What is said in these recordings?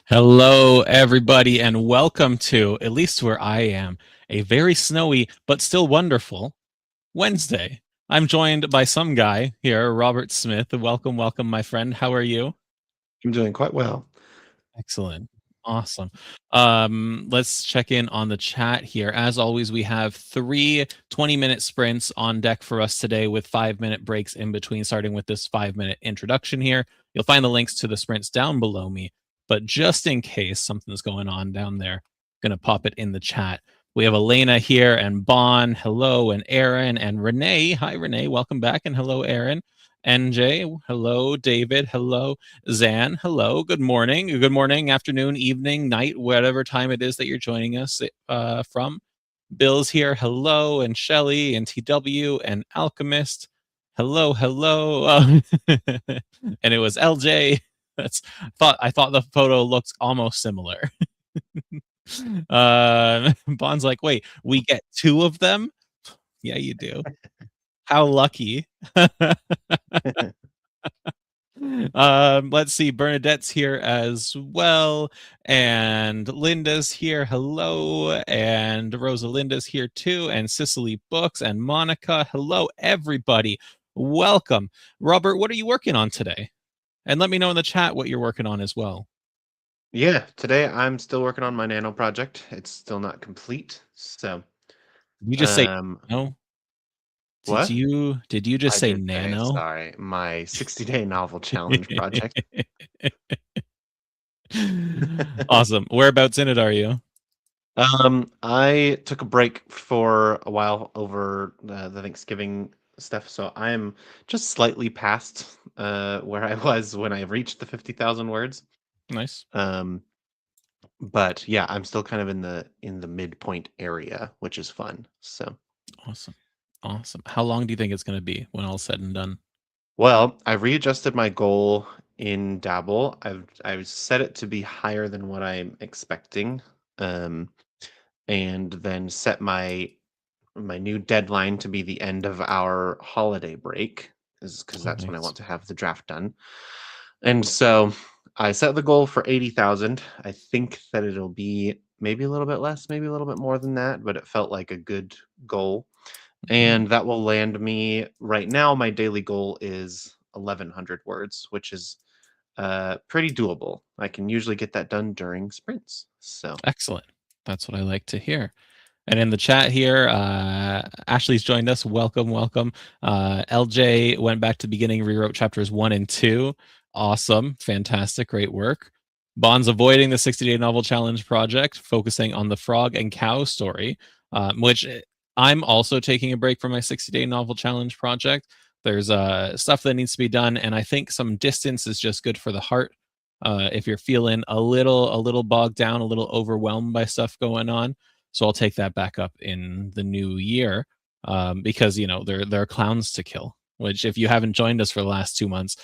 Hello, everybody, and welcome to, at least where I am, a very snowy but still wonderful Wednesday. I'm joined by some guy here, Robert Smith. Welcome, welcome, my friend. How are you? I'm doing quite well. Excellent. Awesome. Let's check in on the chat here. As always, we have three 20-minute sprints on deck for us today with 5-minute breaks in between, starting with this 5-minute introduction here. You'll find the links to the sprints down below me, but just in case something's going on down there, I'm going to pop it in the chat. We have Elena here and Bon, hello, and Aaron and Renee. Hi, Renee. Welcome back. And hello, Aaron. NJ, hello, David, hello, Zan, hello, good morning, afternoon, evening, night, whatever time it is that you're joining us from. Bill's here, hello, and Shelly, and TW, and Alchemist, hello, hello. And it was LJ. I thought the photo looked almost similar. Bond's like, wait, we get two of them? Yeah, you do. How lucky. Let's see. Bernadette's here as well, and Linda's here. Hello, and Rosalinda's here too, and Cicely Books and Monica. Hello, everybody. Welcome, Robert. What are you working on today? And let me know in the chat what you're working on as well. Yeah, today I'm still working on my nano project. It's still not complete. So, Did you just say um, no? Did what? you did you just I say did say, nano? sorry, my 60-day novel challenge project. Awesome. Whereabouts in it are you? I took a break for a while over the Thanksgiving stuff, so I'm just slightly past where I was when I reached the 50,000 words. Nice. Um, but yeah, I'm still kind of in the midpoint area, which is fun. So. Awesome. Awesome. How long do you think it's going to be when all's said and done? Well, I readjusted my goal in Dabble. I've set it to be higher than what I'm expecting, um, and then set my new deadline to be the end of our holiday break, is because Oh, that's when I nice. want to have the draft done. And so I set the goal for 80,000. I think that it'll be maybe a little bit less, maybe a little bit more than that, but it felt like a good goal. Mhm. And that will land me right now. My daily goal is 1,100 words, which is pretty doable. I can usually get that done during sprints. So, Excellent. That's what I like to hear. And in the chat here, Ashley's joined us. Welcome, welcome. LJ went back to the beginning, rewrote chapters 1 and 2. Awesome. Fantastic. Great work. Bond's avoiding the 60-day novel challenge project, focusing on the frog and cow story, which I'm also taking a break from my 60-day novel challenge project. There's stuff that needs to be done, and I think some distance is just good for the heart. If you're feeling a little bogged down, a little overwhelmed by stuff going on, so I'll take that back up in the new year, because there are clowns to kill. Which, if you haven't joined us for the last 2 months,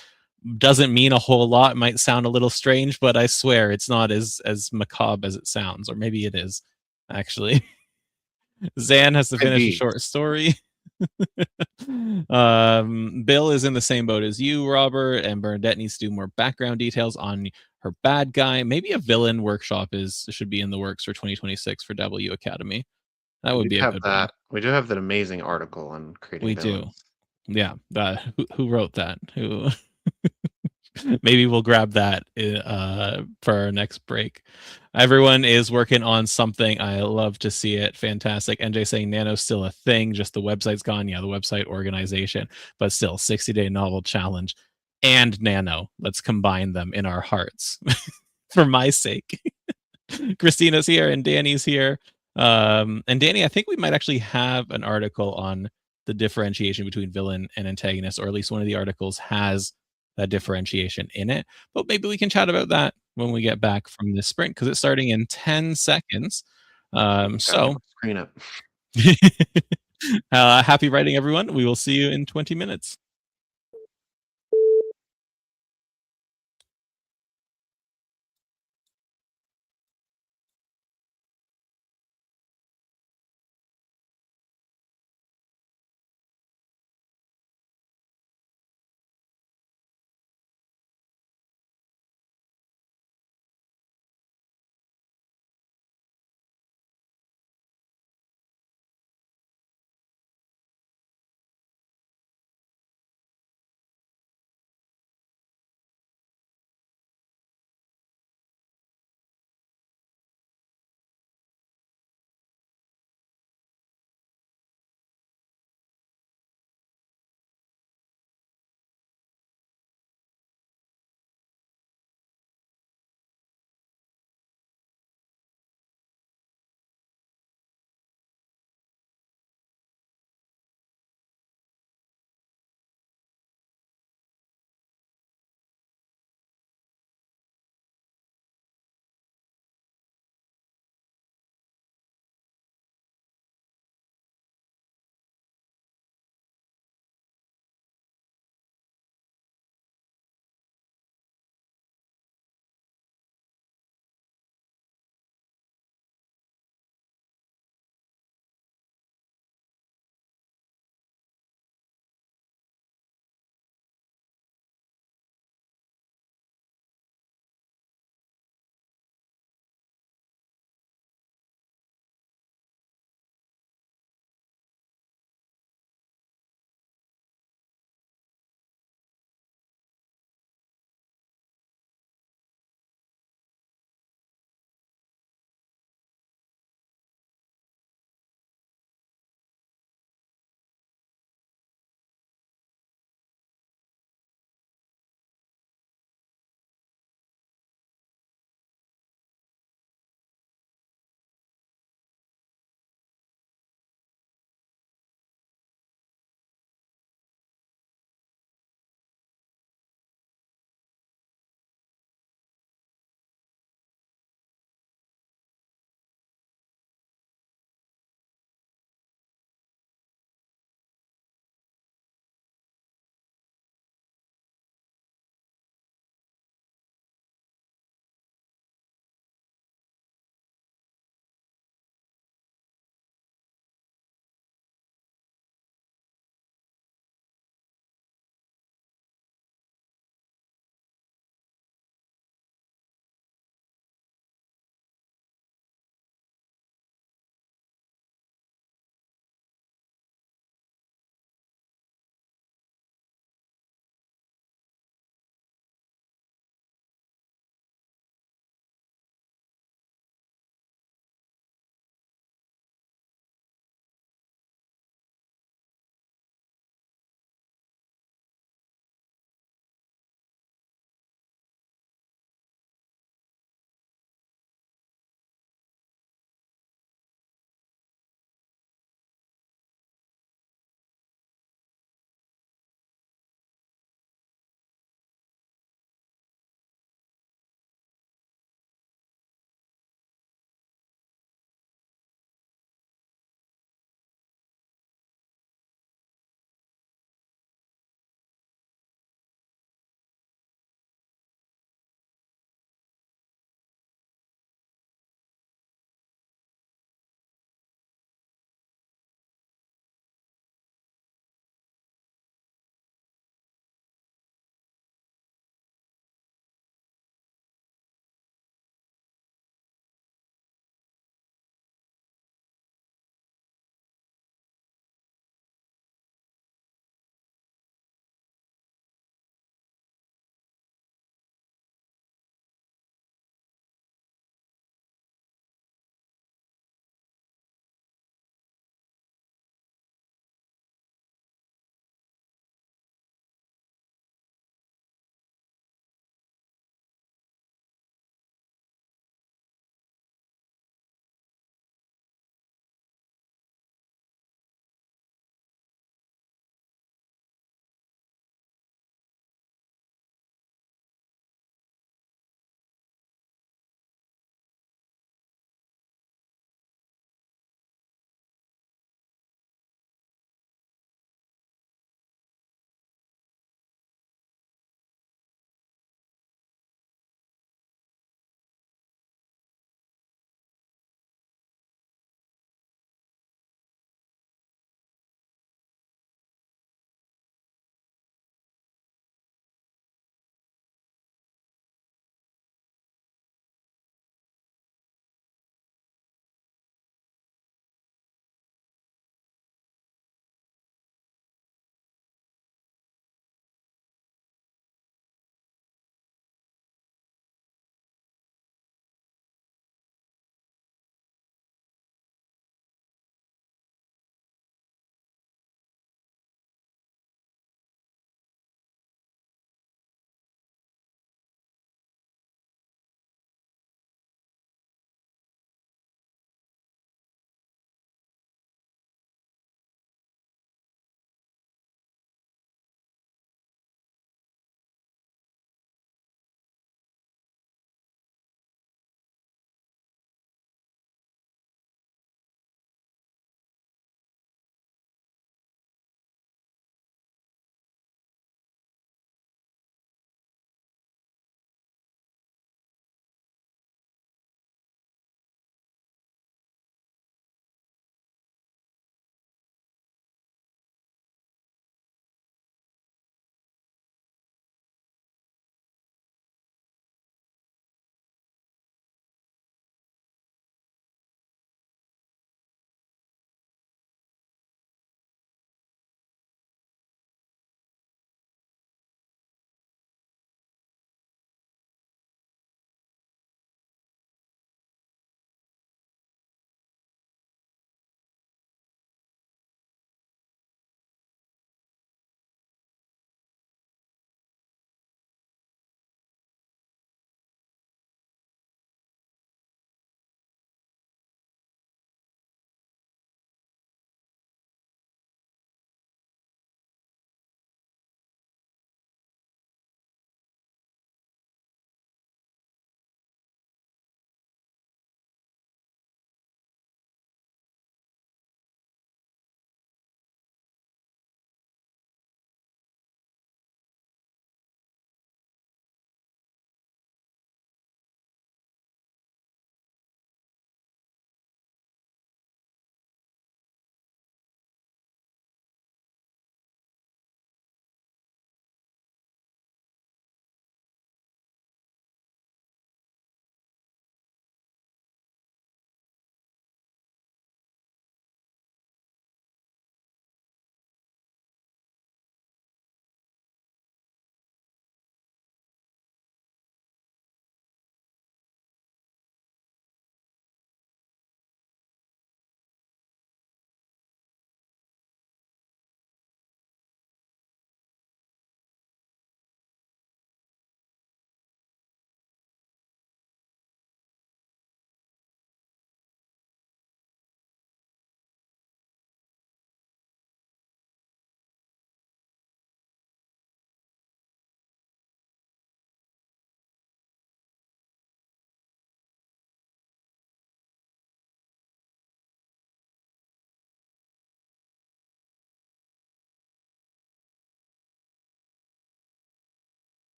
doesn't mean a whole lot. It might sound a little strange, but I swear it's not as macabre as it sounds, or maybe it is. Actually, Zan has to could finish a be. short story. Bill is in the same boat as you, Robert, and Bernadette needs to do more background details on her bad guy. Maybe a villain workshop should be in the works for 2026 for W Academy. That We would do be a have good one. that. We do have that amazing article on creating We do. villains. Yeah. Who wrote that? Who? Maybe we'll grab that for our next break. Everyone is working on something. I love to see it. Fantastic. NJ saying Nano's still a thing, just the website's gone. Yeah, the website organization, but still 60-day novel challenge and Nano. Let's combine them in our hearts for my sake. Christina's here and Danny's here. And Danny, I think we might actually have an article on the differentiation between villain and antagonist, or at least one of the articles has that differentiation in it. But maybe we can chat about that when we get back from this sprint, because it's starting in 10 seconds. Gotta get So my screen up. happy writing, everyone. We will see you in 20 minutes.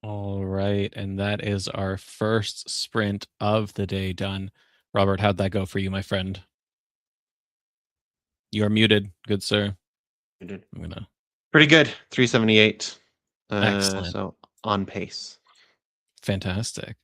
All right, and that is our first sprint of the day done. Robert, how'd that go for you, my friend? You're muted, good sir. You did I'm gonna pretty good. 378. Excellent. So on pace. Fantastic.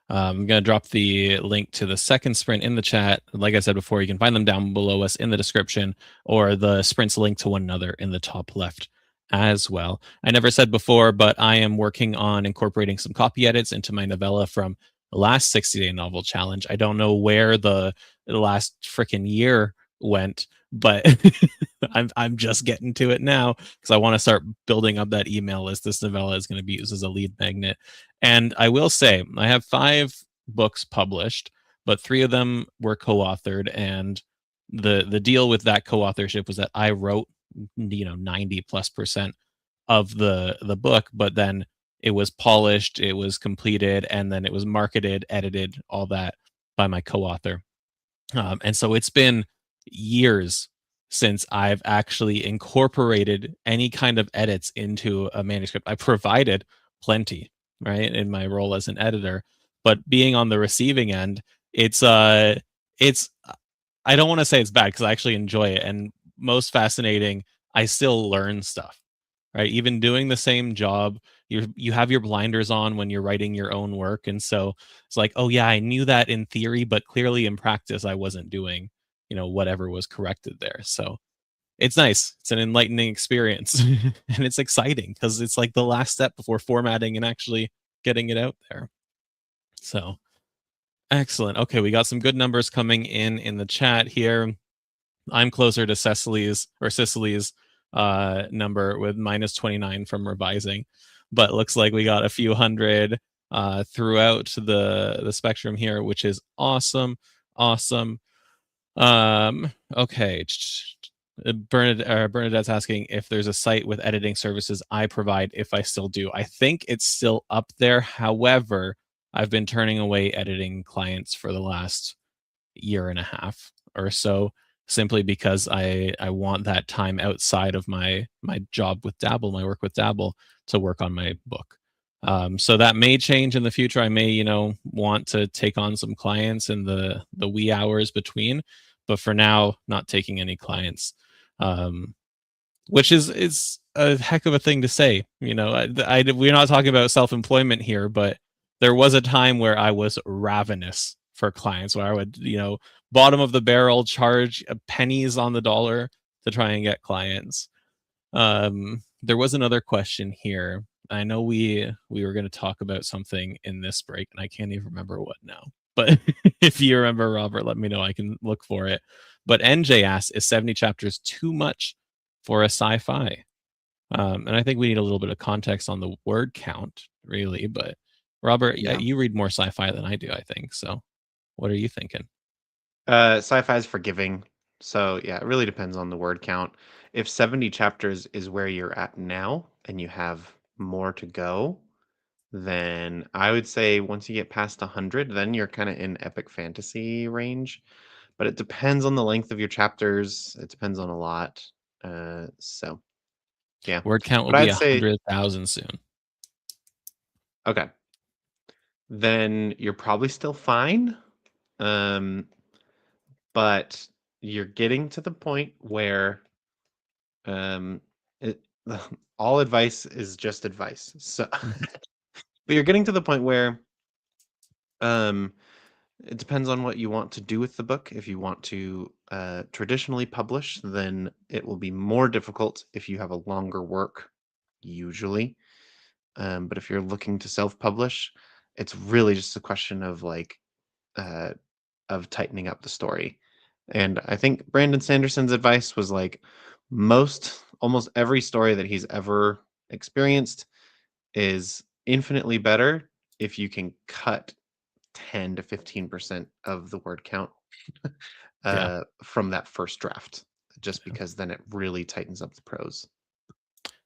I'm going to drop the link to the second sprint in the chat. Like I said before, you can find them down below us in the description, or the sprints link to one another in the top left as well. I never said before, but I am working on incorporating some copy edits into my novella from the last 60-day novel challenge. I don't know where the last freaking year went, but I'm just getting to it now because I want to start building up that email list. This novella is going to be used as a lead magnet. And I will say, I have 5 books published, but 3 of them were co-authored. And the deal with that co-authorship was that I wrote, 90+% of the book, but then it was polished, it was completed, and then it was marketed, edited, all that by my co-author. And so it's been years since I've actually incorporated any kind of edits into a manuscript. I provided plenty, right, in my role as an editor, but being on the receiving end, it's I don't want to say it's bad because I actually enjoy it. And most fascinating, I still learn stuff, right? Even doing the same job, you have your blinders on when you're writing your own work. And so it's like, oh yeah, I knew that in theory, but clearly in practice, I wasn't doing, whatever was corrected there. So it's nice. It's an enlightening experience. And it's exciting because it's like the last step before formatting and actually getting it out there. So excellent. Okay, we got some good numbers coming in the chat here. I'm closer to Cicely's number with -29 from revising, but looks like we got a few hundred throughout the spectrum here, which is awesome, awesome. Okay. Bernadette's asking if there's a site with editing services I provide, if I still do. I think it's still up there. However, I've been turning away editing clients for the last year and a half or so, simply because I want that time outside of my job with Dabble, my work with Dabble, to work on my book. So that may change in the future. I may, want to take on some clients in the wee hours between, but for now, not taking any clients. Um, which is a heck of a thing to say. We're not talking about self-employment here, but there was a time where I was ravenous for clients, where I would, bottom of the barrel, charge pennies on the dollar to try and get clients. There was another question here. I know we were going to talk about something in this break, and I can't even remember what now. But if you remember, Robert, let me know. I can look for it. But NJ asks, is 70 chapters too much for a sci-fi? And I think we need a little bit of context on the word count, really. But Robert, Yeah. you read more sci-fi than I do, I think. So what are you thinking? Sci-fi is forgiving. So yeah, it really depends on the word count. If 70 chapters is where you're at now and you have more to go, then I would say once you get past 100, then you're kind of in epic fantasy range. But it depends on the length of your chapters. It depends on a lot. So yeah. Word count will But be I'd say 100,000 soon. okay. Then you're probably still fine. Um, but you're getting to the point where it, all advice is just advice. So, Mhm. but you're getting to the point where um, it depends on what you want to do with the book. If you want to traditionally publish, then it will be more difficult if you have a longer work, usually. But if you're looking to self-publish, it's really just a question uh, of tightening up the story. And I think Brandon Sanderson's advice was like almost every story that he's ever experienced is infinitely better if you can cut 10 to 15% of the word count Yeah. from that first draft, just because then it really tightens up the prose.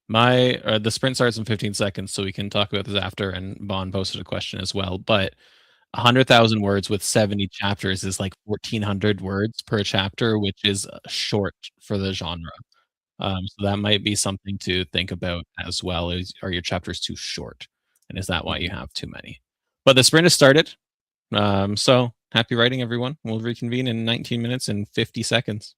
The sprint starts in 15 seconds, so we can talk about this after. And Bond posted a question as well. But 100,000 words with 70 chapters is like 1,400 words per chapter, which is short for the genre. So that might be something to think about as well. Are your chapters too short? And is that why you Mhm. have too many? But the sprint has started. So happy writing, everyone. We'll reconvene in 19 minutes and 50 seconds.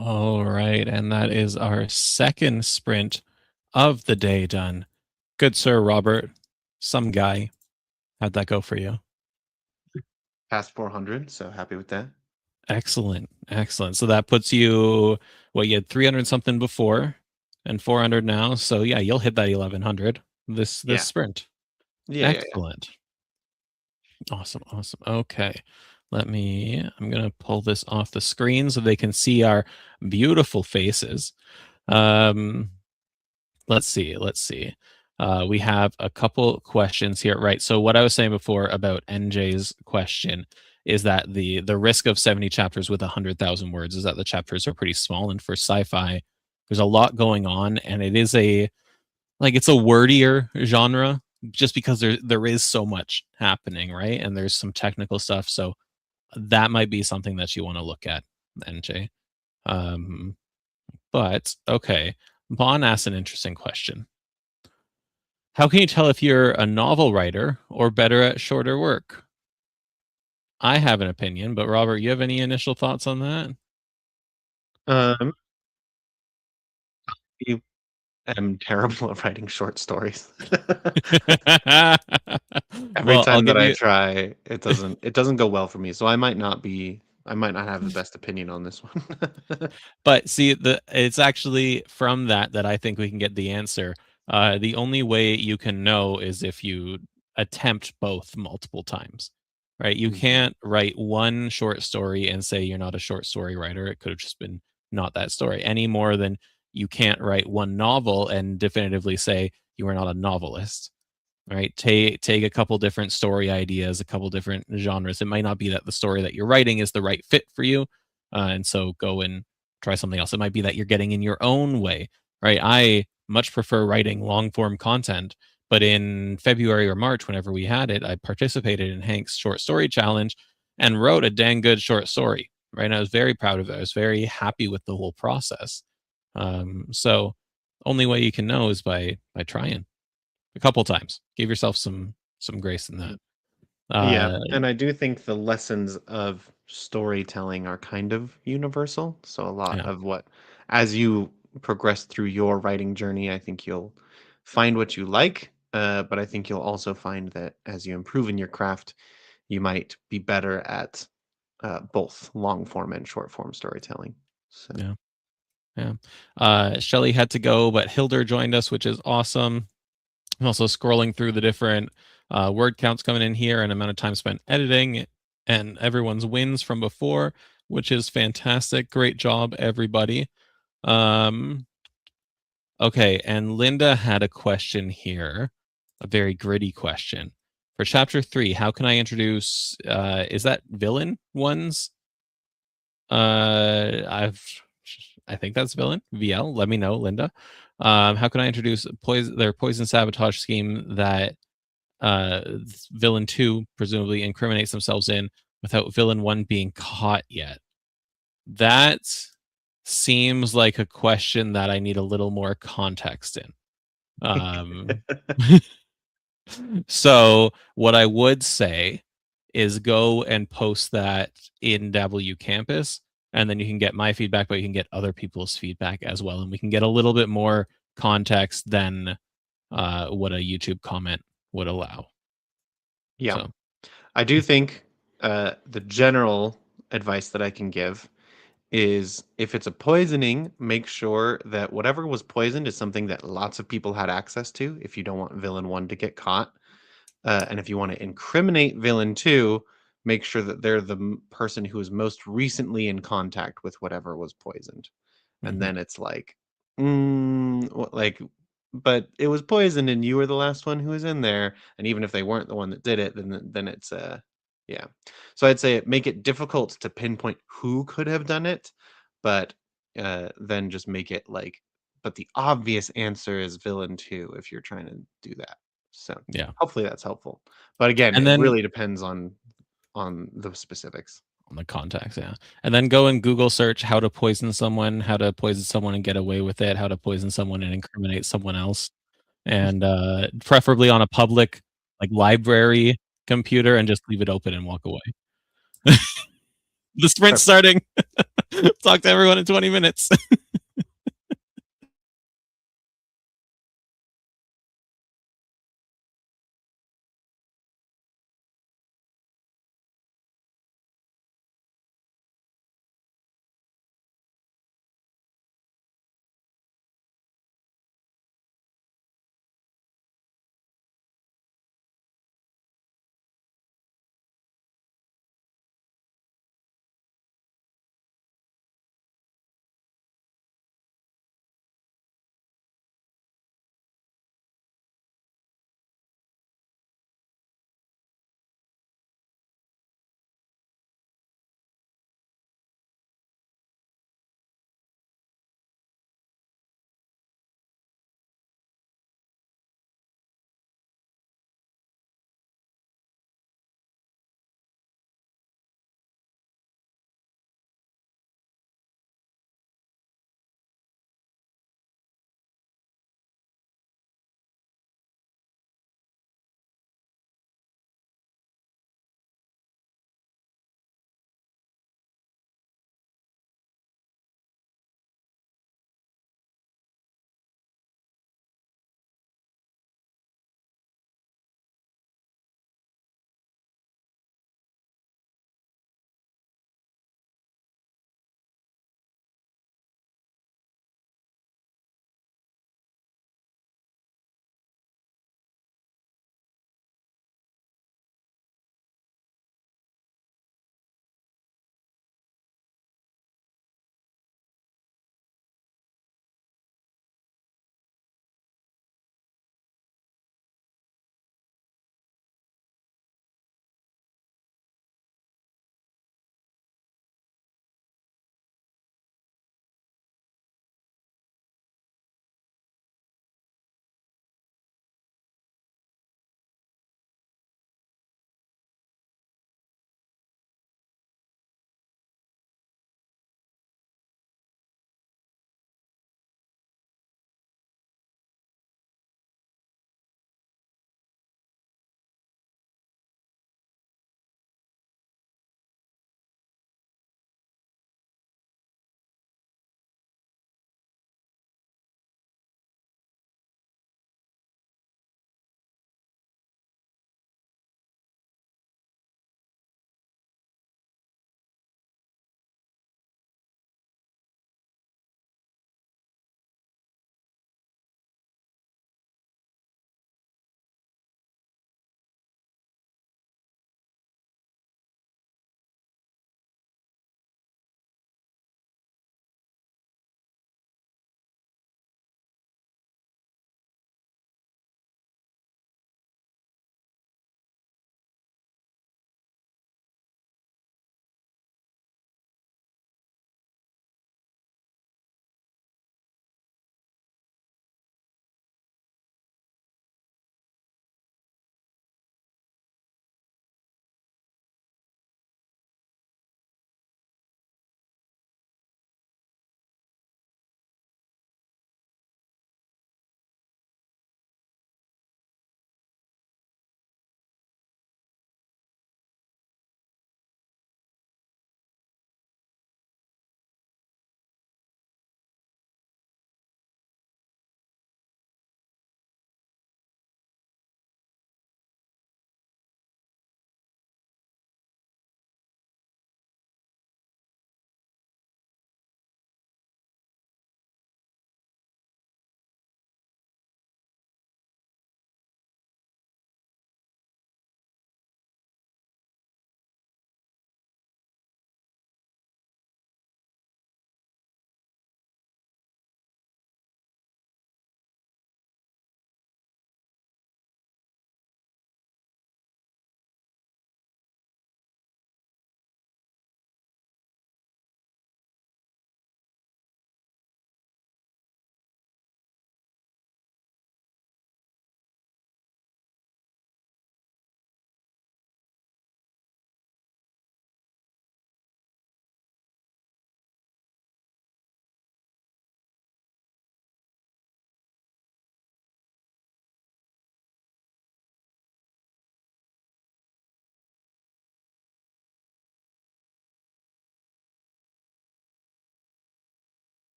All right, and that is our second sprint of the day done. Good sir, Robert. Some guy. How'd that go for you? Past 400, so happy with that. Excellent. Excellent. So that puts you, what, you had 300 something before and 400 now. So yeah, you'll hit that 1100 this Yeah. sprint. Yeah. Excellent. Awesome. Awesome. Okay. I'm going to pull this off the screen so they can see our beautiful faces. Um, let's see. We have a couple questions here, right? So what I was saying before about NJ's question is that the risk of 70 chapters with 100,000 words is that the chapters are pretty small, and for sci-fi, there's a lot going on, and it is it's a wordier genre just because there is so much happening, right? And there's some technical stuff, so that might be something that you want to look at, NJ. Um, but okay, Bon asked an interesting question. How can you tell if you're a novel writer or better at shorter work? I have an opinion, but Robert, you have any initial thoughts on that? Um, you am terrible at writing short stories. Every Well, I'll time that give I you try, it doesn't go well for me. So I might not have the best opinion on this one. but see, it's actually from that I think we can get the answer. The only way you can know is if you attempt both multiple times, right? You Mhm. can't write one short story and say you're not a short story writer. It could have just been not that story, any more than you can't write one novel and definitively say you are not a novelist, right? Take a couple different story ideas, a couple different genres. It might not be that the story that you're writing is the right fit for you, and so go and try something else. It might be that you're getting in your own way, right? I much prefer writing long form content, but in February or March, whenever we had it, I participated in Hank's short story challenge and wrote a dang good short story. Right, and I was very proud of it. I was very happy with the whole process. So only way you can know is by trying a couple times. Give yourself some grace in that. Yeah, Uh, and I do think the lessons of storytelling are kind of universal. So a lot yeah, of what, as you progress through your writing journey, I think you'll find what you like. But I think you'll also find that as you improve in your craft, you might be better at both long form and short form storytelling. So yeah, yeah. Shelly had to go, but Hilder joined us, which is awesome. I'm also scrolling through the different word counts coming in here and amount of time spent editing and everyone's wins from before, which is fantastic. Great job, everybody. Um, okay, and Linda had a question here, a very gritty question. For chapter 3, how can I introduce is that villain ones? I think that's villain. VL, let me know, Linda. How can I introduce their poison sabotage scheme that uh villain 2 presumably incriminates themselves in without villain 1 being caught yet? That seems like a question that I need a little more context in. Um, so what I would say is go and post that in W Campus, and then you can get my feedback, but you can get other people's feedback as well, and we can get a little bit more context than what a YouTube comment would allow. yeah, So I do think the general advice that I can give is if it's a poisoning, make sure that whatever was poisoned is something that lots of people had access to if you don't want villain one to get caught. And if you want to incriminate villain two, make sure that they're the person who is most recently in contact with whatever was poisoned. And mhm, then it's like, like, but it was poisoned and you were the last one who was in there. And even if they weren't the one that did it, then it's yeah. So I'd say make it difficult to pinpoint who could have done it, but then just make it like, but the obvious answer is villain two if you're trying to do that. So yeah, hopefully that's helpful. But again, and it then really depends on the specifics. on the contacts, yeah, and then go and Google search how to poison someone and get away with it, how to poison someone and incriminate someone else, and preferably on a public like library computer, and just leave it open and walk away. The sprint's Perfect. starting. Talk to everyone in 20 minutes.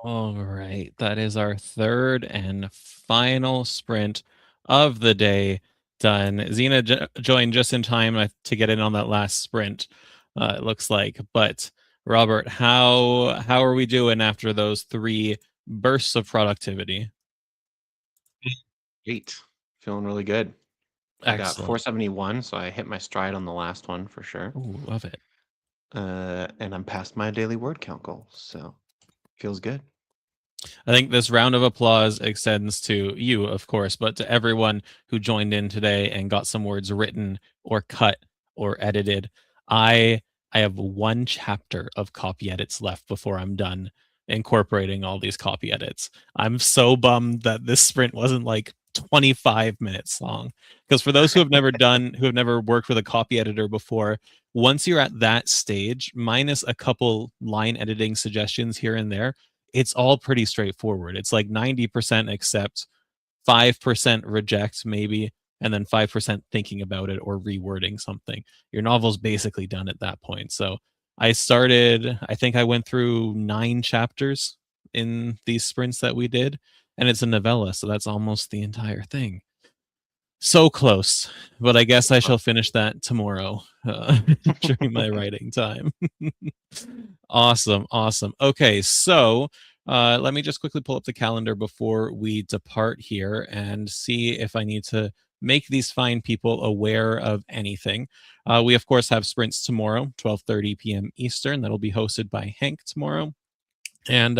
All right, that is our third and final sprint of the day done. Xena joined just in time to get in on that last sprint. It looks like, but Robert, how are we doing after those 3 bursts of productivity? Great. Feeling really good. I got Excellent. 471, so I hit my stride on the last one for sure. Ooh, love it. And I'm past my daily word count goal, so feels good. I think this round of applause extends to you, of course, but to everyone who joined in today and got some words written or cut or edited. I I have 1 chapter of copy edits left before I'm done incorporating all these copy edits. I'm so bummed that this sprint wasn't like 25 minutes long. Because for those who have never worked with a copy editor before, once you're at that stage, minus a couple line editing suggestions here and there, it's all pretty straightforward. It's like 90% accept, 5% reject, maybe, and then 5% thinking about it or rewording something. Your novel's basically done at that point. So I think I went through 9 chapters in these sprints that we did, and it's a novella, so that's almost the entire thing. So close, but I guess I shall finish that tomorrow during my writing time. Awesome, awesome. Okay, so let me just quickly pull up the calendar before we depart here and see if I need to make these fine people aware of anything. We of course have sprints tomorrow, 12:30 p.m. Eastern. That'll be hosted by Hank tomorrow. And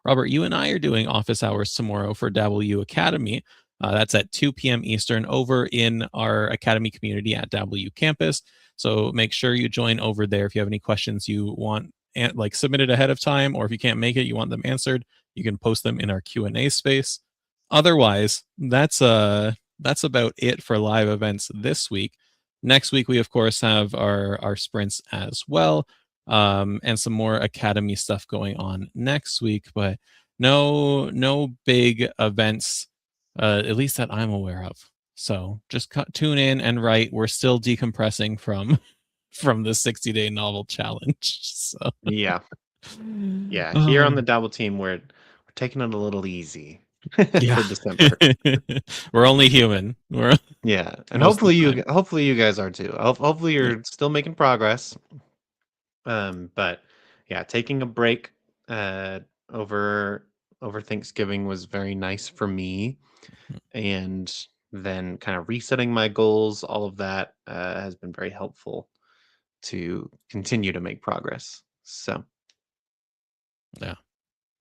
Robert, you and I are doing office hours tomorrow for W Academy. That's at 2 p.m. Eastern over in our Academy community at W Campus. So make sure you join over there if you have any questions you want like submitted ahead of time, or if you can't make it, you want them answered, you can post them in our Q&A space. Otherwise, that's about it for live events this week. Next week, we of course have our sprints as well, and some more academy stuff going on next week, but no big events, at least that I'm aware of. So just tune in and write. We're still decompressing from from the 60-day novel challenge. So Yeah. Yeah. Here on oh, the Dabble team, we're taking it a little easy yeah. for December. We're only human. We're Yeah. And most of the time. hopefully you guys are too. Hopefully Yeah. you're still making progress. But yeah, taking a break uh over over Thanksgiving was very nice for me, and then kind of resetting my goals, all of that has been very helpful to continue to make progress. So, Yeah.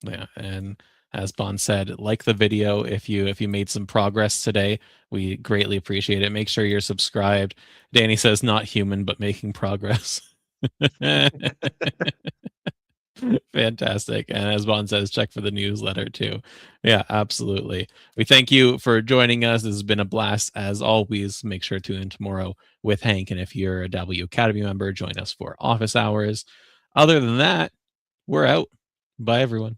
Yeah, and as Bond said, like the video if you made some progress today. We greatly appreciate it. Make sure you're subscribed. Danny says not human, but making progress. Fantastic. And as Bond says, check for the newsletter too. Yeah, absolutely. We thank you for joining us. This has been a blast as always. Make sure to tune in tomorrow with Hank. And if you're a W Academy member, join us for office hours. Other than that, we're out. Bye, everyone.